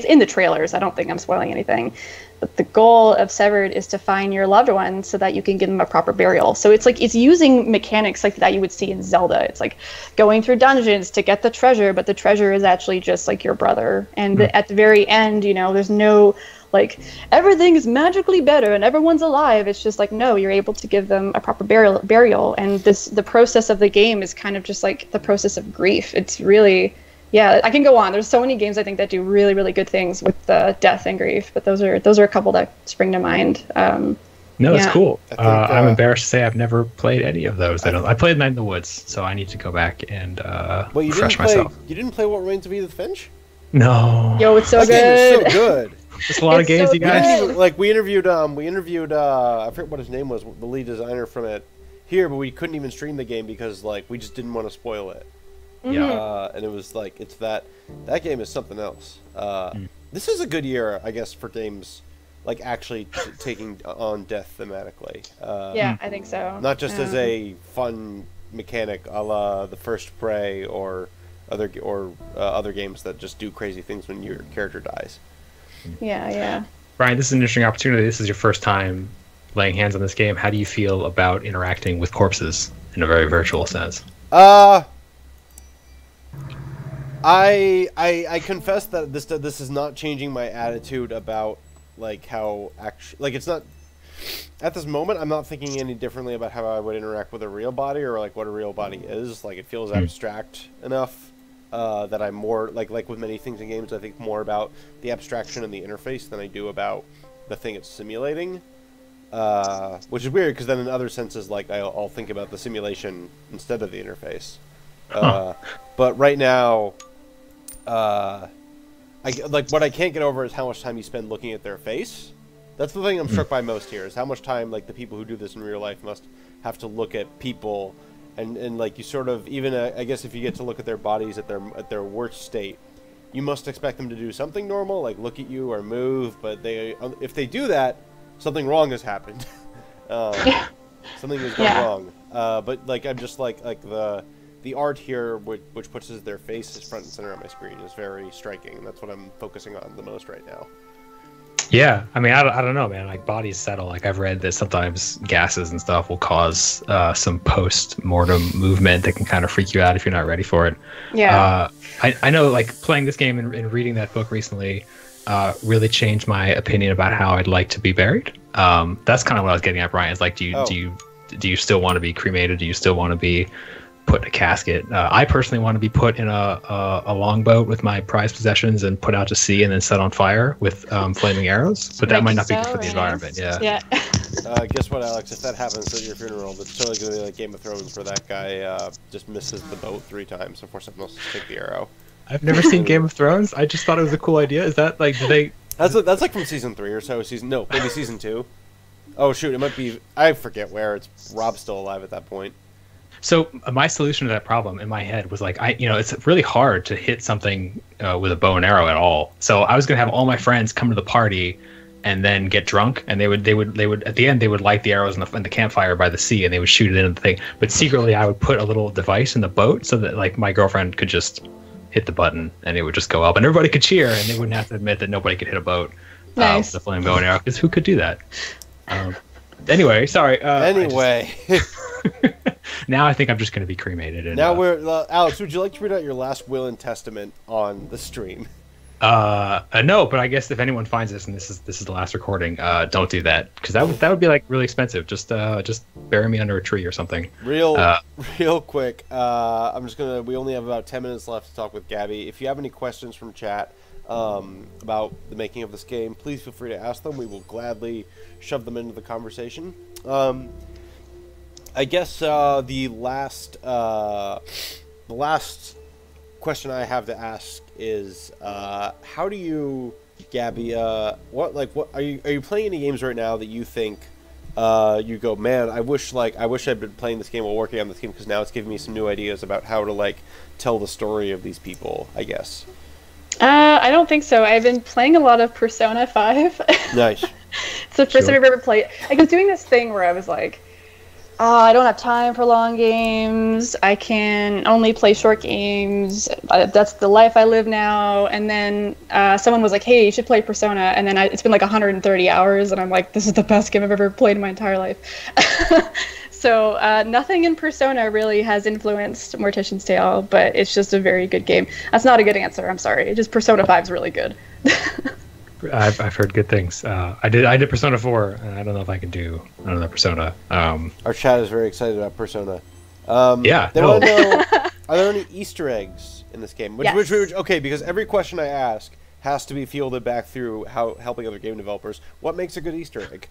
in the trailers. I don't think I'm spoiling anything. But the goal of Severed is to find your loved one so that you can give them a proper burial. So it's like, it's using mechanics like that you would see in Zelda. It's like going through dungeons to get the treasure, but the treasure is actually just like your brother. And at the very end, you know, there's no like everything is magically better and everyone's alive. It's just like, no, you're able to give them a proper burial. And the process of the game is kind of just like the process of grief. It's really, yeah, I can go on. There's so many games I think that do really, really good things with death and grief, but those are a couple that spring to mind. No, that's cool. I'm embarrassed to say I've never played any of those. I played Night in the Woods, so I need to go back and refresh myself. You didn't play What Remains of Edith Finch? No. Yo, it's so good. Game is so good. There's a lot of games, you guys. We interviewed I forget what his name was, the lead designer from it here, but we couldn't even stream the game because like we just didn't want to spoil it. Yeah. And it was like, it's that game is something else. This is a good year, I guess, for games like actually taking on death thematically. Yeah, I think so. Not just as a fun mechanic, a la The First Prey or other games that just do crazy things when your character dies. Yeah. Brian, this is an interesting opportunity. This is your first time laying hands on this game. How do you feel about interacting with corpses in a very virtual sense? I confess that this is not changing my attitude about like how it's not. at this moment, I'm not thinking any differently about how I would interact with a real body or like what a real body is. Like it feels abstract enough that I'm more like with many things in games. I think more about the abstraction and the interface than I do about the thing it's simulating. Which is weird because then in other senses, like I'll think about the simulation instead of the interface. But right now, what I can't get over is how much time you spend looking at their face. That's the thing I'm struck by most here, is how much time like the people who do this in real life must have to look at people, and like you sort of even I guess if you get to look at their bodies at their worst state, you must expect them to do something normal, like look at you or move. But if they do that, something wrong has happened. Something has gone wrong. But like I'm just like the art here, which puts their faces front and center on my screen, is very striking, and that's what I'm focusing on the most right now. Yeah, I mean, I don't know, man. Like, bodies settle. Like, I've read that sometimes gases and stuff will cause some post-mortem movement that can kind of freak you out if you're not ready for it. Yeah. I know, like, playing this game and reading that book recently really changed my opinion about how I'd like to be buried. That's kind of what I was getting at, Brian. Is like, do you still want to be cremated? Do you still want to be put in a casket? I personally want to be put in a longboat with my prized possessions and put out to sea and then set on fire with flaming arrows. But that might not be good for the environment. Yeah. Guess what, Alex? If that happens at your funeral, it's totally going to be like Game of Thrones, where that guy just misses the boat 3 times before someone else take the arrow. I've never seen Game of Thrones. I just thought it was a cool idea. Is that like, do they? That's like from season 3 or so. Maybe season 2. Oh shoot, it might be. I forget where. It's Rob's still alive at that point. So my solution to that problem in my head was like, it's really hard to hit something with a bow and arrow at all. So I was gonna have all my friends come to the party and then get drunk, and they would at the end they would light the arrows in the campfire by the sea, and they would shoot it into the thing. But secretly I would put a little device in the boat so that like my girlfriend could just hit the button and it would just go up, and everybody could cheer, and they wouldn't have to admit that nobody could hit a boat with a flame bow and arrow, because who could do that? Anyway, sorry. Now I think I'm just going to be cremated. And, Alex, would you like to read out your last will and testament on the stream? No, but I guess if anyone finds this and this is the last recording, don't do that, because that would be like really expensive. Just bury me under a tree or something. Real quick. We only have about 10 minutes left to talk with Gabby. If you have any questions from chat about the making of this game, please feel free to ask them. We will gladly shove them into the conversation. I guess the last question I have to ask is, how do you, Gabby, what are you playing any games right now that you think you go, man, I wish I'd been playing this game while working on this game, because now it's giving me some new ideas about how to like tell the story of these people, I guess. I don't think so. I've been playing a lot of Persona 5. Nice. It's the first time I've ever played. I was doing this thing where I was like, I don't have time for long games. I can only play short games. That's the life I live now. And then someone was like, hey, you should play Persona. And then it's been like 130 hours, and I'm like, this is the best game I've ever played in my entire life. So nothing in Persona really has influenced Mortician's Tale, but it's just a very good game. That's not a good answer. I'm sorry. Just Persona 5 is really good. I've heard good things. I did Persona 4, and I don't know if I can do another Persona. Our chat is very excited about Persona. Yeah. They want to know, are there any Easter eggs in this game? Yes. Okay, because every question I ask has to be fielded back through helping other game developers. What makes a good Easter egg?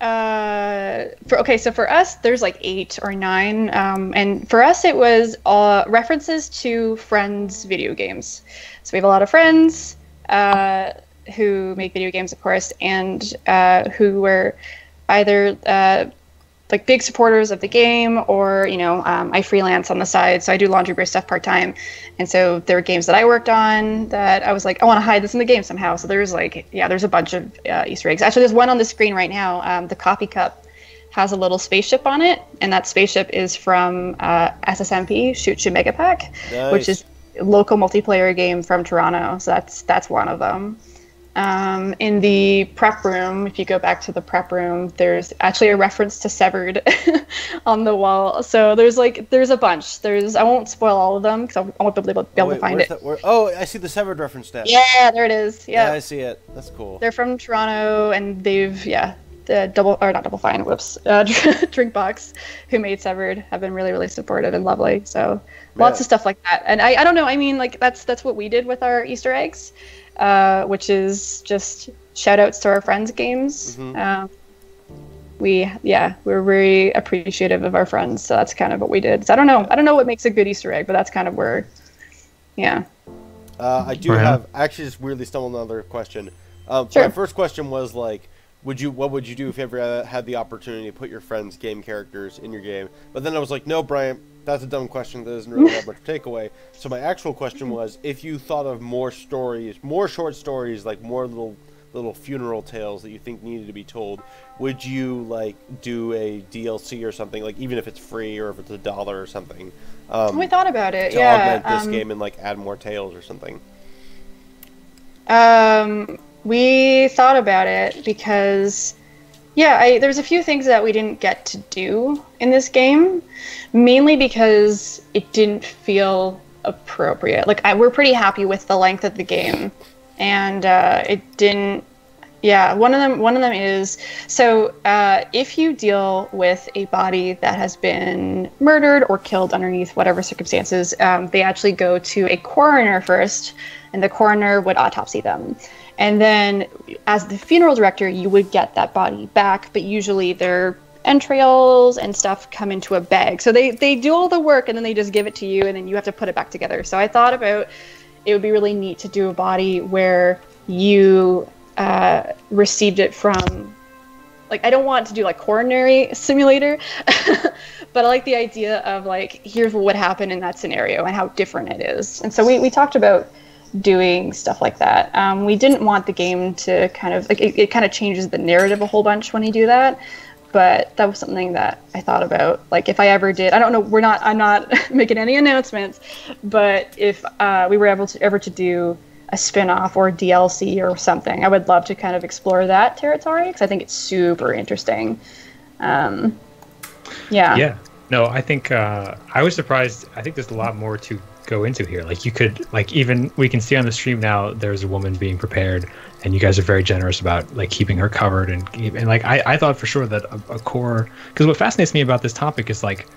So for us, there's like 8 or 9, and for us it was references to friends' video games. So we have a lot of friends who make video games, of course, and who were either like big supporters of the game, or I freelance on the side, so I do laundry based stuff part-time, and so there were games that I worked on that I was like, I want to hide this in the game somehow. So there's there's a bunch of Easter eggs. Actually, there's one on the screen right now. The coffee cup has a little spaceship on it, and that spaceship is from SSMP Shoot Mega Pack. Nice. Which is a local multiplayer game from Toronto. So that's one of them. In the prep room, if you go back to the prep room, there's actually a reference to Severed on the wall. So there's a bunch. I won't spoil all of them because I won't be able to find it. I see the Severed reference there. Yeah, there it is. Yeah, I see it. That's cool. They're from Toronto, and they've Drinkbox, who made Severed, have been really, really supportive and lovely. So lots of stuff like that. And I don't know. I mean, like that's what we did with our Easter eggs, which is just shout outs to our friends' games. We're very appreciative of our friends. So that's kind of what we did. So I don't know what makes a good Easter egg, but that's kind of where, yeah. I do have actually just weirdly stumbled on another question. Sure. My first question was like, what would you do if you ever had the opportunity to put your friends' game characters in your game? But then I was like, no, Brian, that's a dumb question. That doesn't really have much takeaway. So my actual question was, if you thought of more stories, more short stories, like more little funeral tales that you think needed to be told, would you like do a DLC or something, like even if it's free or if it's $1 or something? We thought about it, to augment this game and like add more tales or something. We thought about it because, there's a few things that we didn't get to do in this game, mainly because it didn't feel appropriate. Like we're pretty happy with the length of the game, and it didn't. Yeah, one of them is so if you deal with a body that has been murdered or killed underneath whatever circumstances, they actually go to a coroner first, and the coroner would autopsy them. And then as the funeral director, you would get that body back, but usually their entrails and stuff come into a bag. So they do all the work and then they just give it to you and then you have to put it back together. So I thought about it would be really neat to do a body where you received it from, like, I don't want to do like coronary simulator, but I like the idea of like, here's what would happen in that scenario and how different it is. And so we talked about doing stuff like that. We didn't want the game to kind of like it kind of changes the narrative a whole bunch when you do that, but that was something that I thought about. Like if I ever did, I don't know, I'm not making any announcements, but if we were able to do a spin-off or DLC or something, I would love to kind of explore that territory because I think it's super interesting. Yeah. No, I think I was surprised. I think there's a lot more to go into here. Like you could, like, even we can see on the stream now there's a woman being prepared and you guys are very generous about like keeping her covered and like I thought for sure that a core, because what fascinates me about this topic is like,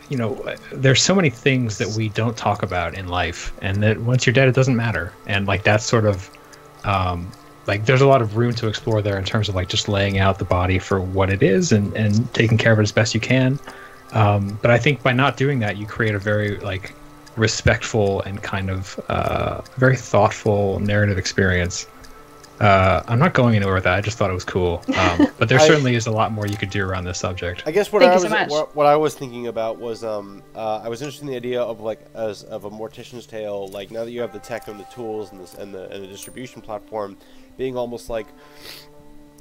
you know, there's so many things that we don't talk about in life, and that once you're dead it doesn't matter, and like that's sort of like there's a lot of room to explore there in terms of like just laying out the body for what it is and taking care of it as best you can. But I think by not doing that, you create a very like respectful and kind of very thoughtful narrative experience. I'm not going anywhere with that. I just thought it was cool. But there certainly is a lot more you could do around this subject. I guess what I was thinking about was I was interested in the idea of like of a Mortician's Tale. Like now that you have the tech and the tools and the distribution platform, being almost like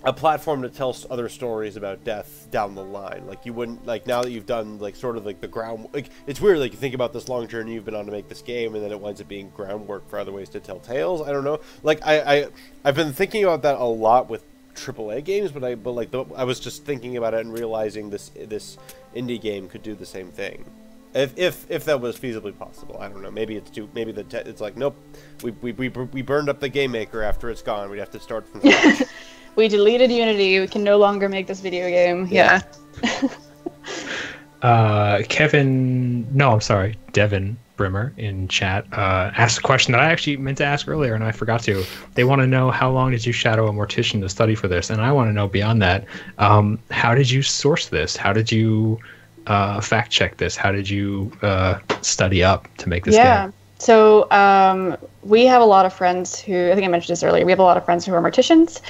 a platform to tell other stories about death down the line. Like you wouldn't, like now that you've done like sort of like the ground, like it's weird, like you think about this long journey you've been on to make this game and then it winds up being groundwork for other ways to tell tales. I don't know, like I've been thinking about that a lot with AAA games, but I was just thinking about it and realizing this indie game could do the same thing. If that was feasibly possible. I don't know, maybe it's it's like, nope, we burned up the game maker after it's gone, we'd have to start from scratch. We deleted Unity. We can no longer make this video game. Yeah. Devin Brimmer in chat asked a question that I actually meant to ask earlier and I forgot to. They want to know, how long did you shadow a mortician to study for this? And I want to know beyond that, how did you source this? How did you fact check this? How did you study up to make this game? So we have a lot of friends who, I think I mentioned this earlier, we have a lot of friends who are morticians.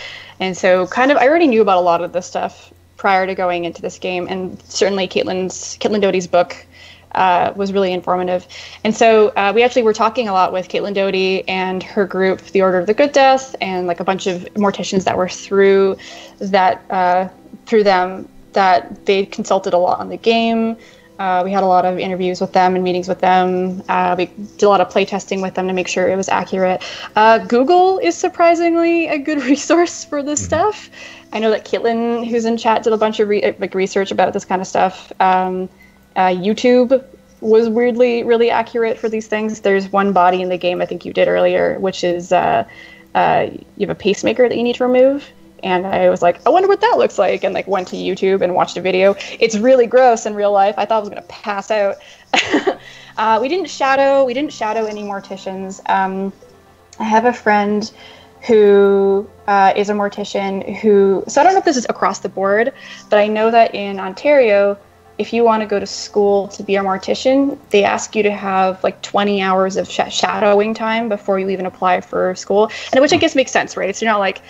And so kind of, I already knew about a lot of this stuff prior to going into this game. And certainly Caitlin Doty's book was really informative. And so we actually were talking a lot with Caitlin Doty and her group, the Order of the Good Death, and like a bunch of morticians that were through them, that they consulted a lot on the game. We had a lot of interviews with them and meetings with them. We did a lot of play testing with them to make sure it was accurate. Google is surprisingly a good resource for this stuff. I know that Caitlin, who's in chat, did a bunch of research about this kind of stuff. YouTube was weirdly really accurate for these things. There's one body in the game I think you did earlier, which is you have a pacemaker that you need to remove. And I was like, I wonder what that looks like, and like went to YouTube and watched a video. It's really gross in real life. I thought I was gonna pass out. We didn't shadow any morticians. I have a friend who is a mortician who, so I don't know if this is across the board, but I know that in Ontario, if you want to go to school to be a mortician, they ask you to have like 20 hours of shadowing time before you even apply for school, and which I guess makes sense, right? So you're not like,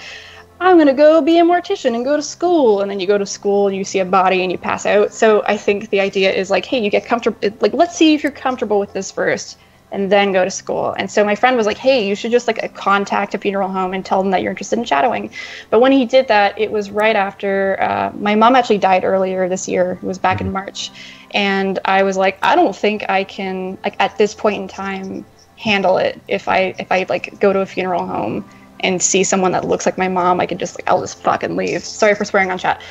I'm going to go be a mortician and go to school, and then you go to school and you see a body and you pass out. So I think the idea is like, hey, you get comfortable, like, let's see if you're comfortable with this first and then go to school. And so my friend was like, hey, you should just like contact a funeral home and tell them that you're interested in shadowing. But when he did that, it was right after my mom actually died earlier this year. It was back in March. And I was like, I don't think I can, like, at this point in time, handle it. If I like go to a funeral home and see someone that looks like my mom, I could just like, I'll just fucking leave. Sorry for swearing on chat.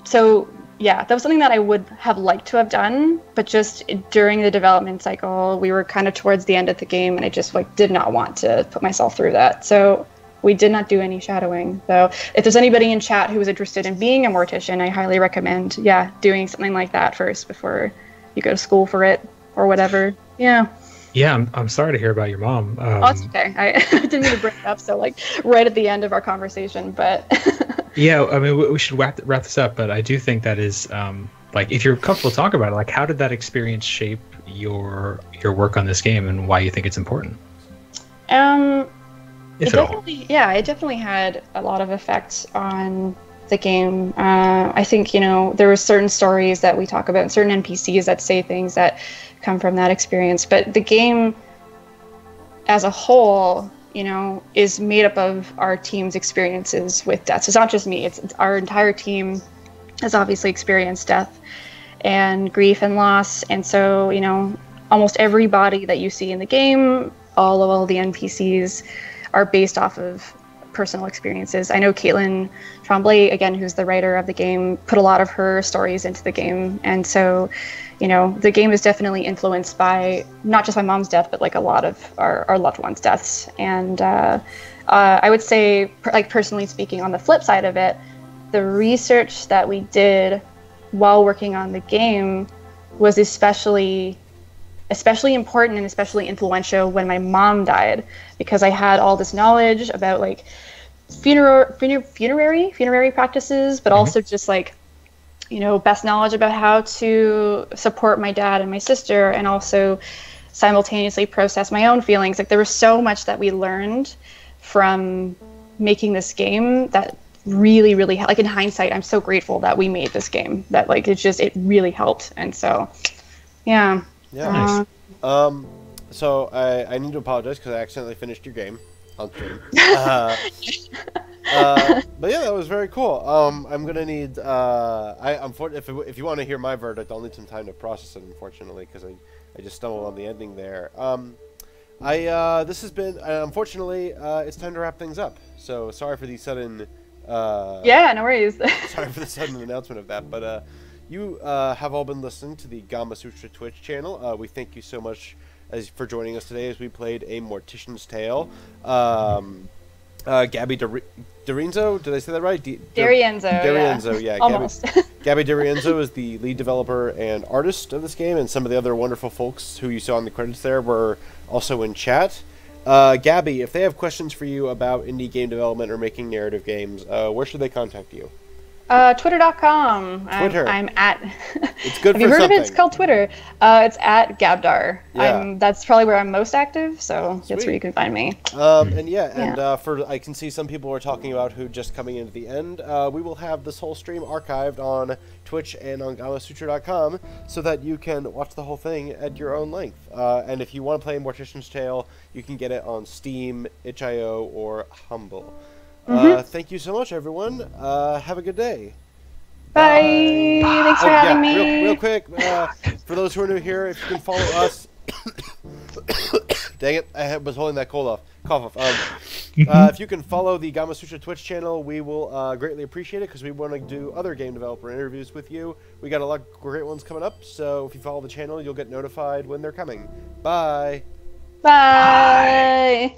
So yeah, that was something that I would have liked to have done, but just during the development cycle, we were kind of towards the end of the game, and I just like did not want to put myself through that. So we did not do any shadowing. So if there's anybody in chat who is interested in being a mortician, I highly recommend, doing something like that first before you go to school for it or whatever. Yeah. Yeah, I'm sorry to hear about your mom. It's okay. I didn't mean to bring it up so like right at the end of our conversation, but yeah, I mean, we should wrap this up, but I do think that is like, if you're comfortable talking about it, like, how did that experience shape your work on this game and why you think it's important? It definitely had a lot of effects on the game. I think, there were certain stories that we talk about, certain NPCs that say things that come from that experience, but the game as a whole, is made up of our team's experiences with death. So it's not just me, it's our entire team has obviously experienced death and grief and loss. And so, almost every body that you see in the game, all the NPCs are based off of personal experiences. I know Caitlin Tremblay, again, who's the writer of the game, put a lot of her stories into the game. And so, the game is definitely influenced by not just my mom's death, but like a lot of our loved ones' deaths. And I would say, like, personally speaking, on the flip side of it, the research that we did while working on the game was especially important and especially influential when my mom died, because I had all this knowledge about like funerary practices, but also just like, best knowledge about how to support my dad and my sister, and also simultaneously process my own feelings. Like, there was so much that we learned from making this game that really, really, like, in hindsight, I'm so grateful that we made this game, that like, it really helped. And so, yeah. Yeah. So I need to apologize because I accidentally finished your game on stream. But yeah, that was very cool. I'm gonna need if you want to hear my verdict, I'll need some time to process it, unfortunately, because I just stumbled on the ending there. This has been unfortunately it's time to wrap things up. So sorry for the sudden. Yeah, no worries. Sorry for the sudden announcement of that, but you have all been listening to the Gamasutra Twitch channel. We thank you so much for joining us today as we played A Mortician's Tale. Gabby DaRienzo, did I say that right? DaRienzo, yeah. Almost. Gabby DaRienzo is the lead developer and artist of this game, and some of the other wonderful folks who you saw in the credits there were also in chat. Gabby, if they have questions for you about indie game development or making narrative games, where should they contact you? Twitter.com. Twitter. I'm at. It's good. Have you heard of it? It's called Twitter. It's at Gabdar. Yeah. That's probably where I'm most active, so Sweet. That's where you can find me. I can see some people are talking about who just coming into the end. We will have this whole stream archived on Twitch and on Gamasutra.com so that you can watch the whole thing at your own length. And if you want to play Mortician's Tale, you can get it on Steam, itch.io, or Humble. Thank you so much, everyone. Have a good day. Bye. Thanks for having me. Real quick, for those who are new here, if you can follow us. Dang it, I was holding that cough off. If you can follow the Gamasutra Twitch channel, we will greatly appreciate it, because we want to do other game developer interviews with you. We got a lot of great ones coming up, so if you follow the channel, you'll get notified when they're coming. Bye. Bye.